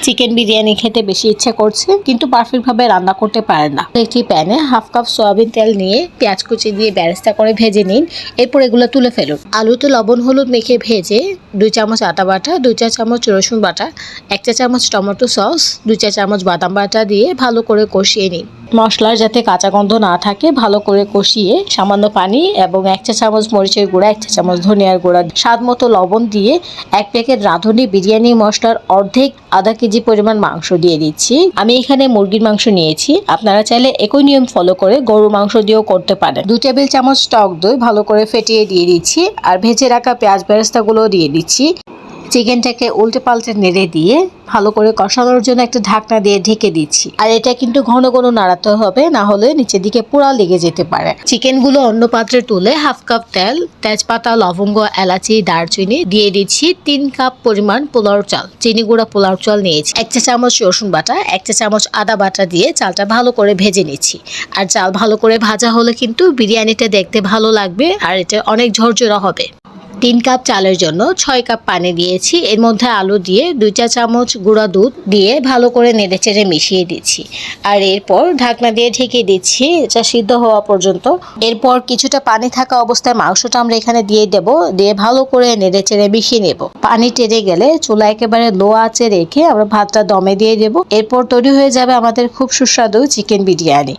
Chicken biryani খেতে বেশি ইচ্ছা করছে কিন্তু পারফেক্ট ভাবে রান্না করতে পারে না। একটি প্যানে হাফ কাপ সয়াবিন তেল নিয়ে পেঁয়াজ কুচি দিয়ে বেরেস্তা করে ভেজে নিন। এরপর এগুলো তুলে ফেলুন। আলুতে লবণ হলুদ মেখে ভেজে 2 চামচ আদা বাটা, 2 চা চামচ রসুন বাটা, 1 চা চামচ টমেটো সস, 2 চা চামচ বাদাম বাটা দিয়ে ভালো করে কষিয়ে নিন। মশলার যাতে কাঁচা গন্ধ না থাকে ভালো করে কষিয়ে সামান্য পানি এবং 1 চা চামচ মরিচের গুঁড়া, 1 চা চামচ ধনিয়ার গুঁড়া, স্বাদ মতো লবণ দিয়ে 1 প্যাকেট রাঁধুনি বিরিয়ানি মশলার অর্ধেক আধা কেজি পরিমাণ মাংস দিয়ে দিচ্ছি। আমি এখানে মুরগির মাংস নিয়েছি, আপনারা চাইলে একই নিয়ম ফলো করে গরুর মাংস দিয়েও করতে পারেন। 2 টেবিল চামচ টক দই ভালো করে ফেটিয়ে দিয়ে দিচ্ছি আর ভেজে রাখা পেঁয়াজ বেরেস্তাগুলো দিয়ে দিচ্ছি। চিকেনটাকে উল্টে পাল্টে নেড়ে দিয়ে ভালো করে কষানোর জন্য একটা ঢাকনা দিয়ে ঢেকে দিচ্ছি। আর এটা কিন্তু ঘন ঘন নাড়াতে হবে, না হলে নিচের দিকে পোড়া লেগে যেতে পারে। চিকেনগুলো অন্য পাত্রে তুলে হাফ কাপ তেল, তেজপাতা, লবঙ্গ, এলাচি, দারচিনি দিয়ে দিচ্ছি। 3 কাপ পরিমাণ পোলাও চাল, চিনি গুঁড়া পোলাও চাল নিয়েছি। 1 চা চামচ রসুন বাটা, 1 চা চামচ আদা বাটা দিয়ে চালটা ভালো করে ভেজে নিচ্ছি। আর চাল ভালো করে ভাজা হলে কিন্তু বিরিয়ানিটা দেখতে ভালো লাগবে আর এটা অনেক ঝরঝরা হবে। 3 কাপ চালের জন্য 6 কাপ পানি দিয়েছি। এর মধ্যে আলু দিয়ে 2 চা চামচ গুঁড়া দুধ দিয়ে ভালো করে নেড়েচেড়ে মিশিয়ে দিচ্ছি। আর এরপর ঢাকনা দিয়ে ঢেকে দিচ্ছি এটা সিদ্ধ হওয়া পর্যন্ত। এরপর কিছুটা পানি থাকা অবস্থায় মাংসটা আমরা এখানে দিয়ে দেব, দিয়ে ভালো করে নেড়েচেড়ে মিশিয়ে নেব। পানি টেরে গেলে চুলা একেবারে লো আঁচে রেখে আমরা ভাতটা দমে দিয়ে দেব। এরপর তৈরি হয়ে যাবে আমাদের খুব সুস্বাদু চিকেন বিরিয়ানি।